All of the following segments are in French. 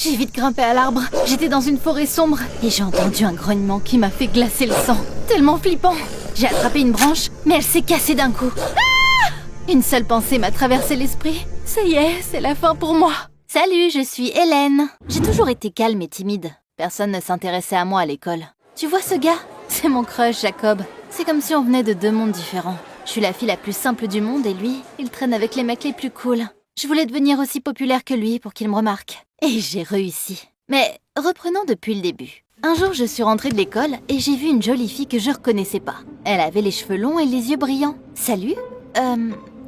J'ai vite grimpé à l'arbre. J'étais dans une forêt sombre et j'ai entendu un grognement qui m'a fait glacer le sang. Tellement flippant. J'ai attrapé une branche, mais elle s'est cassée d'un coup. Une seule pensée m'a traversé l'esprit. Ça y est, c'est la fin pour moi. Salut, je suis Hélène. J'ai toujours été calme et timide. Personne ne s'intéressait à moi à l'école. Tu vois ce gars? C'est mon crush, Jacob. C'est comme si on venait de deux mondes différents. Je suis la fille la plus simple du monde et lui, il traîne avec les mecs les plus cool. Je voulais devenir aussi populaire que lui pour qu'il me remarque. Et j'ai réussi. Mais reprenons depuis le début. Un jour, je suis rentrée de l'école et j'ai vu une jolie fille que je reconnaissais pas. Elle avait les cheveux longs et les yeux brillants. Salut?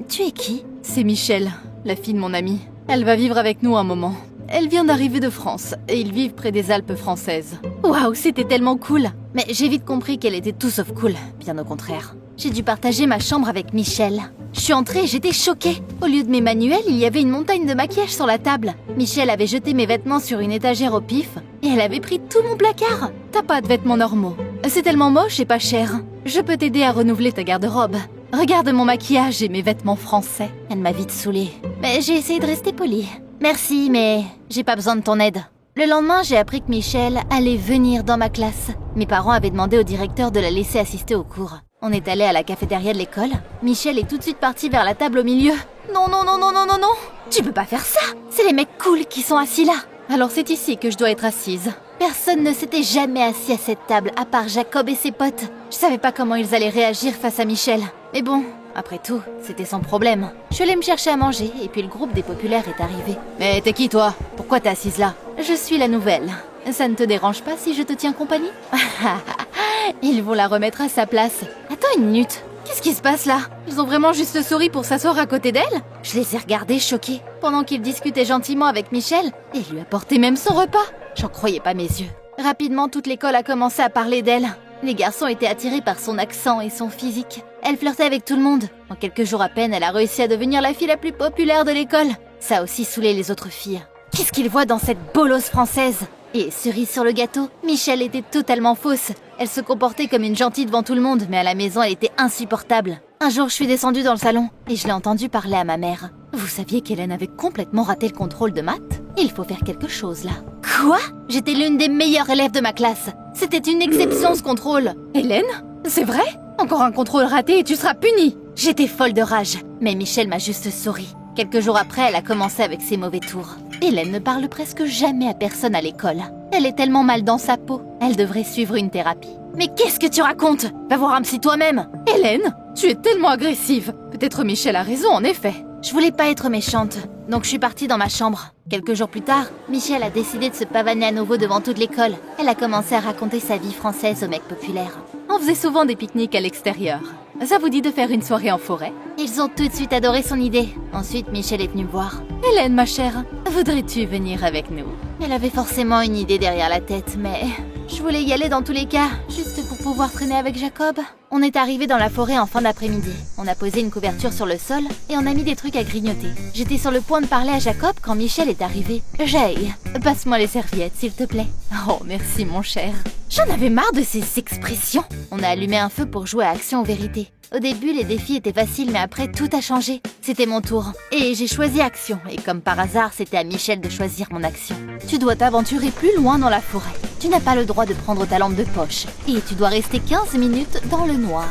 Tu es qui? C'est Michel, la fille de mon amie. Elle va vivre avec nous un moment. Elle vient d'arriver de France et ils vivent près des Alpes françaises. Waouh, c'était tellement cool! Mais j'ai vite compris qu'elle était tout sauf cool, bien au contraire. J'ai dû partager ma chambre avec Michel. Je suis entrée et j'étais choquée. Au lieu de mes manuels, il y avait une montagne de maquillage sur la table. Michel avait jeté mes vêtements sur une étagère au pif et elle avait pris tout mon placard. T'as pas de vêtements normaux. C'est tellement moche et pas cher. Je peux t'aider à renouveler ta garde-robe. Regarde mon maquillage et mes vêtements français. Elle m'a vite saoulée. Mais j'ai essayé de rester polie. Merci, mais j'ai pas besoin de ton aide. Le lendemain, j'ai appris que Michel allait venir dans ma classe. Mes parents avaient demandé au directeur de la laisser assister aux cours. On est allé à la cafétéria de l'école. Michel est tout de suite parti vers la table au milieu. Non, non, non, non, non, non, non! Tu peux pas faire ça! C'est les mecs cool qui sont assis là. Alors c'est ici que je dois être assise. Personne ne s'était jamais assis à cette table, à part Jacob et ses potes. Je savais pas comment ils allaient réagir face à Michel. Mais bon, après tout, c'était son problème. Je suis allée me chercher à manger, et puis le groupe des populaires est arrivé. Mais t'es qui toi? Pourquoi t'es assise là? Je suis la nouvelle. Ça ne te dérange pas si je te tiens compagnie? Ils vont la remettre à sa place. Attends une minute. Qu'est-ce qui se passe là? Ils ont vraiment juste souri pour s'asseoir à côté d'elle? Je les ai regardés choqués, pendant qu'ils discutaient gentiment avec Michel, et lui apportaient même son repas. J'en croyais pas mes yeux. Rapidement, toute l'école a commencé à parler d'elle. Les garçons étaient attirés par son accent et son physique. Elle flirtait avec tout le monde. En quelques jours à peine, elle a réussi à devenir la fille la plus populaire de l'école. Ça a aussi saoulé les autres filles. Qu'est-ce qu'ils voient dans cette bolosse française? Et cerise sur le gâteau, Michel était totalement fausse. Elle se comportait comme une gentille devant tout le monde, mais à la maison, elle était insupportable. Un jour, je suis descendue dans le salon et je l'ai entendue parler à ma mère. Vous saviez qu'Hélène avait complètement raté le contrôle de maths? Il faut faire quelque chose là. Quoi? J'étais l'une des meilleures élèves de ma classe. C'était une exception ce contrôle. Hélène? C'est vrai? Encore un contrôle raté et tu seras punie. J'étais folle de rage, mais Michel m'a juste souri. Quelques jours après, elle a commencé avec ses mauvais tours. Hélène ne parle presque jamais à personne à l'école. Elle est tellement mal dans sa peau. Elle devrait suivre une thérapie. Mais qu'est-ce que tu racontes? Va voir un psy toi-même. Hélène, tu es tellement agressive. Peut-être Michel a raison, en effet. Je voulais pas être méchante, donc je suis partie dans ma chambre. Quelques jours plus tard, Michel a décidé de se pavaner à nouveau devant toute l'école. Elle a commencé à raconter sa vie française aux mecs populaires. On faisait souvent des pique-niques à l'extérieur. Ça vous dit de faire une soirée en forêt? Ils ont tout de suite adoré son idée. Ensuite, Michel est venu me voir. Hélène, ma chère, voudrais-tu venir avec nous? Elle avait forcément une idée derrière la tête, mais je voulais y aller dans tous les cas, juste pour pouvoir traîner avec Jacob. On est arrivé dans la forêt en fin d'après-midi. On a posé une couverture sur le sol et on a mis des trucs à grignoter. J'étais sur le point de parler à Jacob quand Michel est arrivé. Jay, passe-moi les serviettes, s'il te plaît. Oh, merci, mon cher. J'en avais marre de ces expressions. On a allumé un feu pour jouer à Action ou Vérité. Au début, les défis étaient faciles, mais après, tout a changé. C'était mon tour. Et j'ai choisi Action. Et comme par hasard, c'était à Michel de choisir mon action. Tu dois t'aventurer plus loin dans la forêt. Tu n'as pas le droit de prendre ta lampe de poche. Et tu dois rester 15 minutes dans le noir.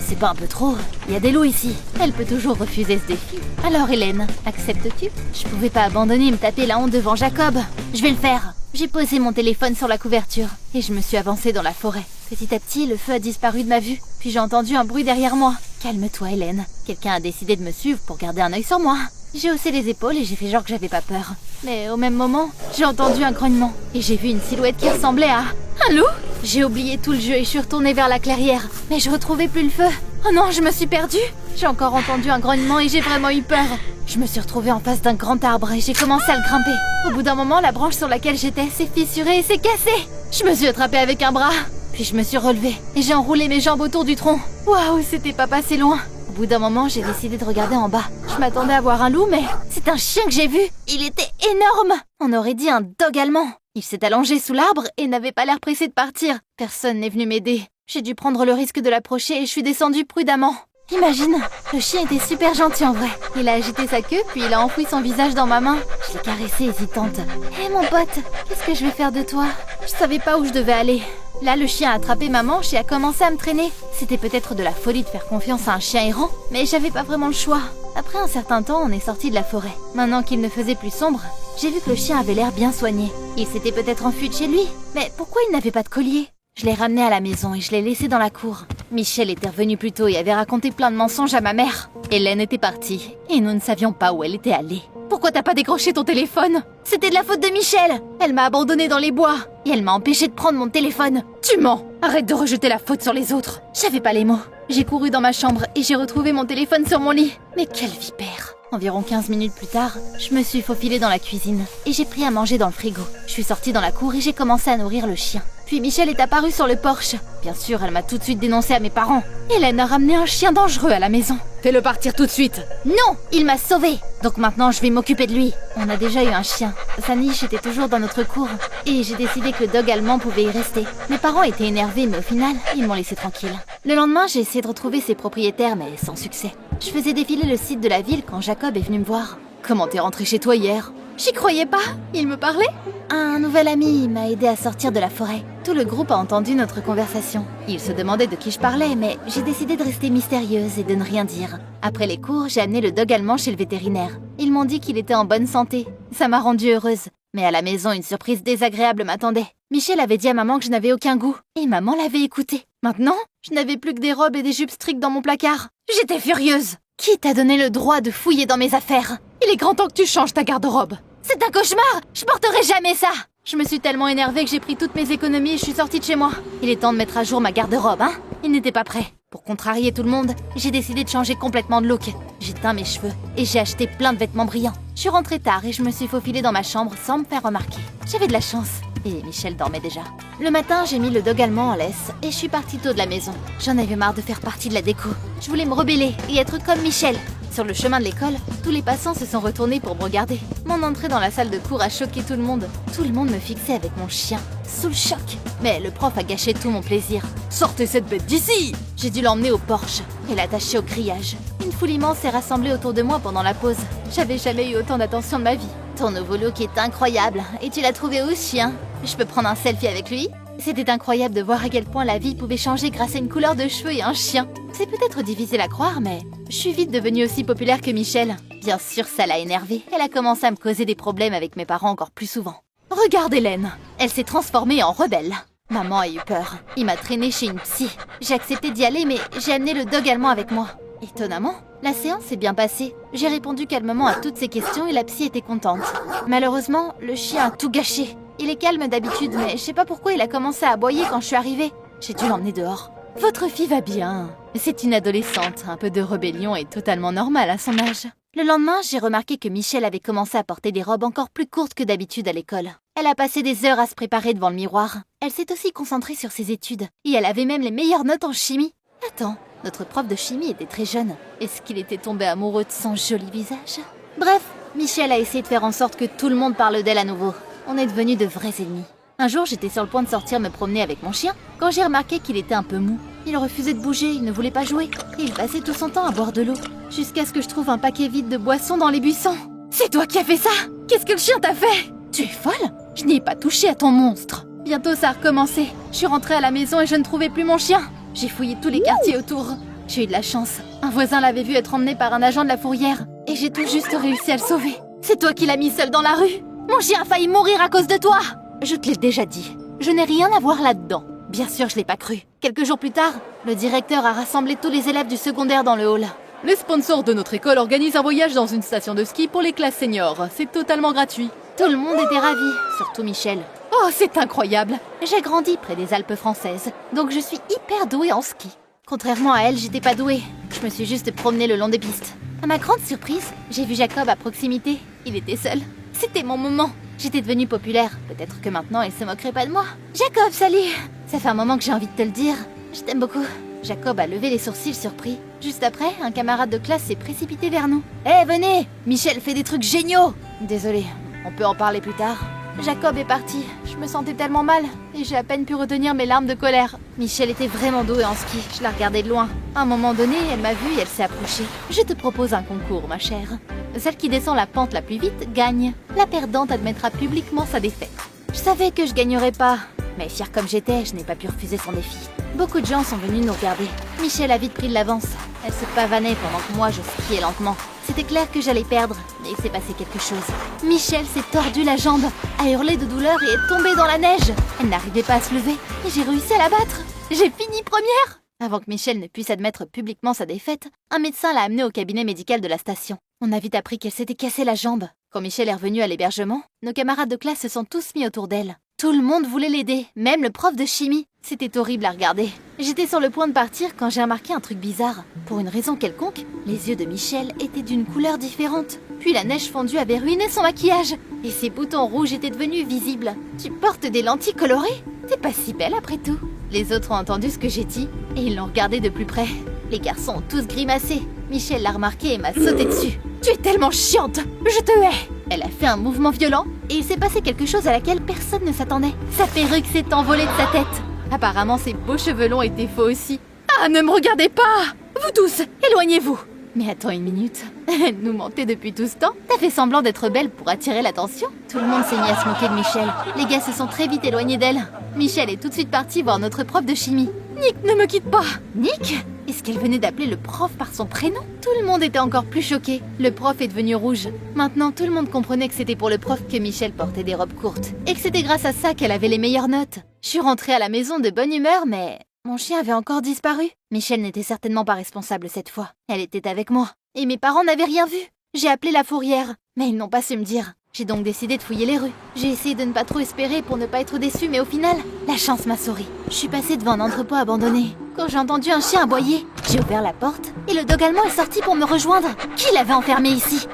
C'est pas un peu trop? Il y a des loups ici. Elle peut toujours refuser ce défi. Alors Hélène, acceptes-tu? Je pouvais pas abandonner et me taper la honte devant Jacob. Je vais le faire. J'ai posé mon téléphone sur la couverture et je me suis avancée dans la forêt. Petit à petit, le feu a disparu de ma vue, puis j'ai entendu un bruit derrière moi. Calme-toi, Hélène. Quelqu'un a décidé de me suivre pour garder un œil sur moi. J'ai haussé les épaules et j'ai fait genre que j'avais pas peur. Mais au même moment, j'ai entendu un grognement et j'ai vu une silhouette qui ressemblait à un loup. J'ai oublié tout le jeu et je suis retournée vers la clairière. Mais je retrouvais plus le feu. Oh non, je me suis perdue. J'ai encore entendu un grognement et j'ai vraiment eu peur. Je me suis retrouvée en face d'un grand arbre et j'ai commencé à le grimper. Au bout d'un moment, la branche sur laquelle j'étais s'est fissurée et s'est cassée. Je me suis attrapée avec un bras. Puis je me suis relevée et j'ai enroulé mes jambes autour du tronc. Waouh, c'était pas passé loin. Au bout d'un moment, j'ai décidé de regarder en bas. Je m'attendais à voir un loup, mais c'est un chien que j'ai vu. Il était énorme. On aurait dit un dog allemand. Il s'est allongé sous l'arbre et n'avait pas l'air pressé de partir. Personne n'est venu m'aider. J'ai dû prendre le risque de l'approcher et je suis descendue prudemment. Imagine, le chien était super gentil en vrai. Il a agité sa queue, puis il a enfoui son visage dans ma main. Je l'ai caressé hésitante. Hé mon pote, qu'est-ce que je vais faire de toi? Je savais pas où je devais aller. Là, le chien a attrapé ma manche et a commencé à me traîner. C'était peut-être de la folie de faire confiance à un chien errant, mais j'avais pas vraiment le choix. Après un certain temps, on est sorti de la forêt. Maintenant qu'il ne faisait plus sombre, j'ai vu que le chien avait l'air bien soigné. Il s'était peut-être enfui de chez lui. Mais pourquoi il n'avait pas de collier? Je l'ai ramené à la maison et je l'ai laissé dans la cour. Michel était revenu plus tôt et avait raconté plein de mensonges à ma mère. Hélène était partie et nous ne savions pas où elle était allée. Pourquoi t'as pas décroché ton téléphone? C'était de la faute de Michel. Elle m'a abandonnée dans les bois et elle m'a empêché de prendre mon téléphone. Tu mens. Arrête de rejeter la faute sur les autres. J'avais pas les mots. J'ai couru dans ma chambre et j'ai retrouvé mon téléphone sur mon lit. Mais quelle vipère. Environ 15 minutes plus tard, je me suis faufilée dans la cuisine et j'ai pris à manger dans le frigo. Je suis sortie dans la cour et j'ai commencé à nourrir le chien. Puis Michel est apparu sur le porche. Bien sûr, elle m'a tout de suite dénoncé à mes parents. Hélène a ramené un chien dangereux à la maison. Fais-le partir tout de suite. Non, il m'a sauvée. Donc maintenant, je vais m'occuper de lui. On a déjà eu un chien. Sa niche était toujours dans notre cour. Et j'ai décidé que le dog allemand pouvait y rester. Mes parents étaient énervés, mais au final, ils m'ont laissé tranquille. Le lendemain, j'ai essayé de retrouver ses propriétaires, mais sans succès. Je faisais défiler le site de la ville quand Jacob est venu me voir. Comment t'es rentré chez toi hier? J'y croyais pas. Il me parlait? Un nouvel ami m'a aidé à sortir de la forêt. Tout le groupe a entendu notre conversation. Il se demandait de qui je parlais, mais j'ai décidé de rester mystérieuse et de ne rien dire. Après les cours, j'ai amené le dog allemand chez le vétérinaire. Ils m'ont dit qu'il était en bonne santé. Ça m'a rendue heureuse. Mais à la maison, une surprise désagréable m'attendait. Michel avait dit à maman que je n'avais aucun goût. Et maman l'avait écouté. Maintenant, je n'avais plus que des robes et des jupes strictes dans mon placard. J'étais furieuse. Qui t'a donné le droit de fouiller dans mes affaires? Il est grand temps que tu changes ta garde-robe. C'est un cauchemar! Je porterai jamais ça! Je me suis tellement énervée que j'ai pris toutes mes économies et je suis sortie de chez moi. Il est temps de mettre à jour ma garde-robe, hein? Il n'était pas prêt. Pour contrarier tout le monde, j'ai décidé de changer complètement de look. J'ai teint mes cheveux et j'ai acheté plein de vêtements brillants. Je suis rentrée tard et je me suis faufilée dans ma chambre sans me faire remarquer. J'avais de la chance. Et Michel dormait déjà. Le matin, j'ai mis le dog allemand en laisse et je suis partie tôt de la maison. J'en avais marre de faire partie de la déco. Je voulais me rebeller et être comme Michel. Sur le chemin de l'école, tous les passants se sont retournés pour me regarder. Mon entrée dans la salle de cours a choqué tout le monde. Tout le monde me fixait avec mon chien, sous le choc. Mais le prof a gâché tout mon plaisir. Sortez cette bête d'ici! J'ai dû l'emmener au porche et l'attacher au grillage. Une foule immense s'est rassemblée autour de moi pendant la pause. J'avais jamais eu autant d'attention de ma vie. Ton nouveau look est incroyable. Et tu l'as trouvé où, chien? Je peux prendre un selfie avec lui? C'était incroyable de voir à quel point la vie pouvait changer grâce à une couleur de cheveux et un chien. C'est peut-être difficile à croire, mais je suis vite devenue aussi populaire que Michel. Bien sûr, ça l'a énervée. Elle a commencé à me causer des problèmes avec mes parents encore plus souvent. Regarde Hélène, elle s'est transformée en rebelle. Maman a eu peur. Il m'a traînée chez une psy. J'ai accepté d'y aller, mais j'ai amené le dog allemand avec moi. Étonnamment, la séance s'est bien passée. J'ai répondu calmement à toutes ses questions et la psy était contente. Malheureusement, le chien a tout gâché. Il est calme d'habitude, mais je sais pas pourquoi il a commencé à aboyer quand je suis arrivée. J'ai dû l'emmener dehors. Votre fille va bien. C'est une adolescente. Un peu de rébellion est totalement normal à son âge. Le lendemain, j'ai remarqué que Michel avait commencé à porter des robes encore plus courtes que d'habitude à l'école. Elle a passé des heures à se préparer devant le miroir. Elle s'est aussi concentrée sur ses études. Et elle avait même les meilleures notes en chimie. Attends, notre prof de chimie était très jeune. Est-ce qu'il était tombé amoureux de son joli visage? Bref, Michel a essayé de faire en sorte que tout le monde parle d'elle à nouveau. On est devenus de vrais ennemis. Un jour, j'étais sur le point de sortir me promener avec mon chien, quand j'ai remarqué qu'il était un peu mou. Il refusait de bouger, il ne voulait pas jouer, et il passait tout son temps à boire de l'eau, jusqu'à ce que je trouve un paquet vide de boissons dans les buissons. C'est toi qui as fait ça? Qu'est-ce que le chien t'a fait? Tu es folle? Je n'ai pas touché à ton monstre. Bientôt, ça a recommencé. Je suis rentrée à la maison et je ne trouvais plus mon chien. J'ai fouillé tous les quartiers autour. J'ai eu de la chance. Un voisin l'avait vu être emmené par un agent de la fourrière, et j'ai tout juste réussi à le sauver. C'est toi qui l'as mis seul dans la rue? Mon chien a failli mourir à cause de toi! Je te l'ai déjà dit, je n'ai rien à voir là-dedans. Bien sûr, je l'ai pas cru. Quelques jours plus tard, le directeur a rassemblé tous les élèves du secondaire dans le hall. Les sponsors de notre école organisent un voyage dans une station de ski pour les classes seniors. C'est totalement gratuit. Tout le monde était ravi, surtout Michel. Oh, c'est incroyable! J'ai grandi près des Alpes françaises, donc je suis hyper douée en ski. Contrairement à elle, j'étais pas douée. Je me suis juste promenée le long des pistes. À ma grande surprise, j'ai vu Jacob à proximité. Il était seul. C'était mon moment. J'étais devenue populaire. Peut-être que maintenant, il se moquerait pas de moi. Jacob, salut! Ça fait un moment que j'ai envie de te le dire. Je t'aime beaucoup. Jacob a levé les sourcils surpris. Juste après, un camarade de classe s'est précipité vers nous. Hé, venez! Michel fait des trucs géniaux! Désolée, on peut en parler plus tard. Jacob est parti. Je me sentais tellement mal et j'ai à peine pu retenir mes larmes de colère. Michel était vraiment douée en ski. Je la regardais de loin. À un moment donné, elle m'a vue et elle s'est approchée. Je te propose un concours, ma chère. Celle qui descend la pente la plus vite gagne. La perdante admettra publiquement sa défaite. Je savais que je gagnerais pas, mais fière comme j'étais, je n'ai pas pu refuser son défi. Beaucoup de gens sont venus nous regarder. Michel a vite pris de l'avance. Elle se pavanait pendant que moi je skiais lentement. C'était clair que j'allais perdre, mais il s'est passé quelque chose. Michel s'est tordu la jambe, a hurlé de douleur et est tombée dans la neige. Elle n'arrivait pas à se lever et j'ai réussi à la battre. J'ai fini première. Avant que Michel ne puisse admettre publiquement sa défaite, un médecin l'a amenée au cabinet médical de la station. On a vite appris qu'elle s'était cassé la jambe. Quand Michel est revenu à l'hébergement, nos camarades de classe se sont tous mis autour d'elle. Tout le monde voulait l'aider, même le prof de chimie. C'était horrible à regarder. J'étais sur le point de partir quand j'ai remarqué un truc bizarre. Pour une raison quelconque, les yeux de Michel étaient d'une couleur différente. Puis la neige fondue avait ruiné son maquillage. Et ses boutons rouges étaient devenus visibles. Tu portes des lentilles colorées? T'es pas si belle après tout. Les autres ont entendu ce que j'ai dit et ils l'ont regardé de plus près. Les garçons ont tous grimacé. Michel l'a remarqué et m'a sauté dessus. Tu es tellement chiante! Je te hais! Elle a fait un mouvement violent et il s'est passé quelque chose à laquelle personne ne s'attendait. Sa perruque s'est envolée de sa tête. Apparemment, ses beaux cheveux longs étaient faux aussi. Ah, ne me regardez pas! Vous tous, éloignez-vous! Mais attends une minute. Elle nous mentait depuis tout ce temps? T'as fait semblant d'être belle pour attirer l'attention? Tout le monde s'est mis à se moquer de Michel. Les gars se sont très vite éloignés d'elle. Michel est tout de suite parti voir notre prof de chimie. Nick, ne me quitte pas! Nick? Est-ce qu'elle venait d'appeler le prof par son prénom? Tout le monde était encore plus choqué. Le prof est devenu rouge. Maintenant, tout le monde comprenait que c'était pour le prof que Michel portait des robes courtes. Et que c'était grâce à ça qu'elle avait les meilleures notes. Je suis rentrée à la maison de bonne humeur, mais mon chien avait encore disparu. Michel n'était certainement pas responsable cette fois. Elle était avec moi. Et mes parents n'avaient rien vu. J'ai appelé la fourrière, mais ils n'ont pas su me dire. J'ai donc décidé de fouiller les rues. J'ai essayé de ne pas trop espérer pour ne pas être déçue, mais au final, la chance m'a souri. Je suis passée devant un entrepôt abandonné. Quand j'ai entendu un chien aboyer, j'ai ouvert la porte et le dog allemand est sorti pour me rejoindre. Qui l'avait enfermé ici?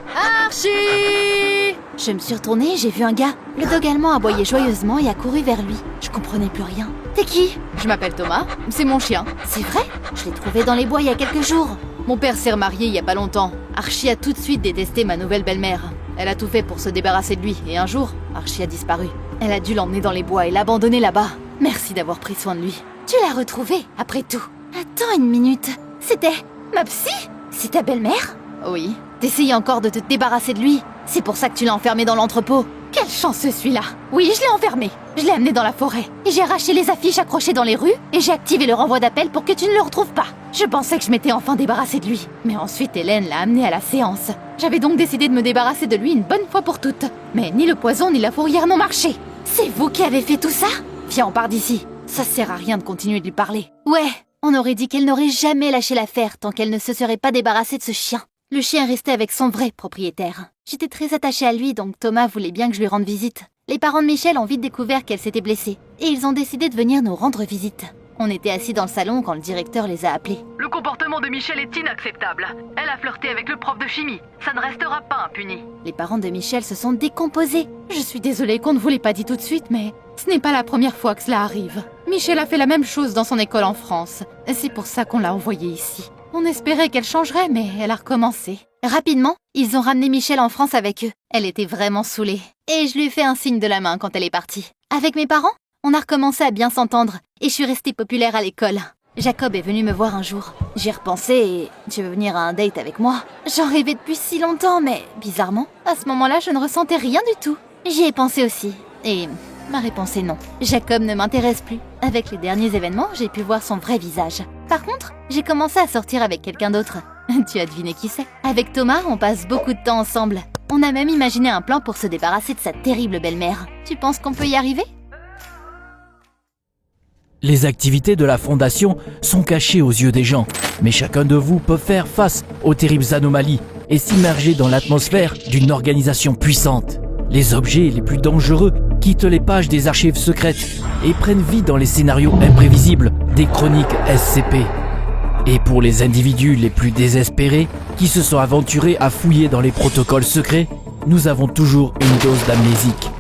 Archie! Je me suis retournée et j'ai vu un gars. Le dog allemand aboyait joyeusement et a couru vers lui. Je comprenais plus rien. T'es qui? Je m'appelle Thomas, c'est mon chien. C'est vrai? Je l'ai trouvé dans les bois il y a quelques jours. Mon père s'est remarié il y a pas longtemps. Archie a tout de suite détesté ma nouvelle belle-mère. Elle a tout fait pour se débarrasser de lui, et un jour, Archie a disparu. Elle a dû l'emmener dans les bois et l'abandonner là-bas. Merci d'avoir pris soin de lui. Tu l'as retrouvé, après tout. Attends une minute. C'était ma psy? C'est ta belle-mère? Oui. T'essayais encore de te débarrasser de lui. C'est pour ça que tu l'as enfermé dans l'entrepôt. Quelle chanceux celui-là. Oui, je l'ai enfermé. Je l'ai amené dans la forêt. Et j'ai arraché les affiches accrochées dans les rues et j'ai activé le renvoi d'appel pour que tu ne le retrouves pas. Je pensais que je m'étais enfin débarrassée de lui. Mais ensuite, Hélène l'a amené à la séance. J'avais donc décidé de me débarrasser de lui une bonne fois pour toutes. Mais ni le poison ni la fourrière n'ont marché. C'est vous qui avez fait tout ça? Viens, on part d'ici. Ça sert à rien de continuer de lui parler. Ouais, on aurait dit qu'elle n'aurait jamais lâché l'affaire tant qu'elle ne se serait pas débarrassée de ce chien. Le chien restait avec son vrai propriétaire. J'étais très attachée à lui, donc Thomas voulait bien que je lui rende visite. Les parents de Michel ont vite découvert qu'elle s'était blessée, et ils ont décidé de venir nous rendre visite. On était assis dans le salon quand le directeur les a appelés. Le comportement de Michel est inacceptable. Elle a flirté avec le prof de chimie. Ça ne restera pas impuni. Les parents de Michel se sont décomposés. Je suis désolée qu'on ne vous l'ait pas dit tout de suite, mais ce n'est pas la première fois que cela arrive. Michel a fait la même chose dans son école en France. C'est pour ça qu'on l'a envoyée ici. On espérait qu'elle changerait, mais elle a recommencé. Rapidement, ils ont ramené Michel en France avec eux. Elle était vraiment saoulée. Et je lui ai fait un signe de la main quand elle est partie. Avec mes parents, on a recommencé à bien s'entendre et je suis restée populaire à l'école. Jacob est venu me voir un jour. J'y ai repensé et tu veux venir à un date avec moi? J'en rêvais depuis si longtemps, mais bizarrement, à ce moment-là, je ne ressentais rien du tout. J'y ai pensé aussi. Et ma réponse est non. Jacob ne m'intéresse plus. Avec les derniers événements, j'ai pu voir son vrai visage. Par contre, j'ai commencé à sortir avec quelqu'un d'autre. Tu as deviné qui c'est? Avec Thomas, on passe beaucoup de temps ensemble. On a même imaginé un plan pour se débarrasser de sa terrible belle-mère. Tu penses qu'on peut y arriver? Les activités de la Fondation sont cachées aux yeux des gens, mais chacun de vous peut faire face aux terribles anomalies et s'immerger dans l'atmosphère d'une organisation puissante. Les objets les plus dangereux quittent les pages des archives secrètes et prennent vie dans les scénarios imprévisibles des chroniques SCP. Et pour les individus les plus désespérés qui se sont aventurés à fouiller dans les protocoles secrets, nous avons toujours une dose d'amnésique.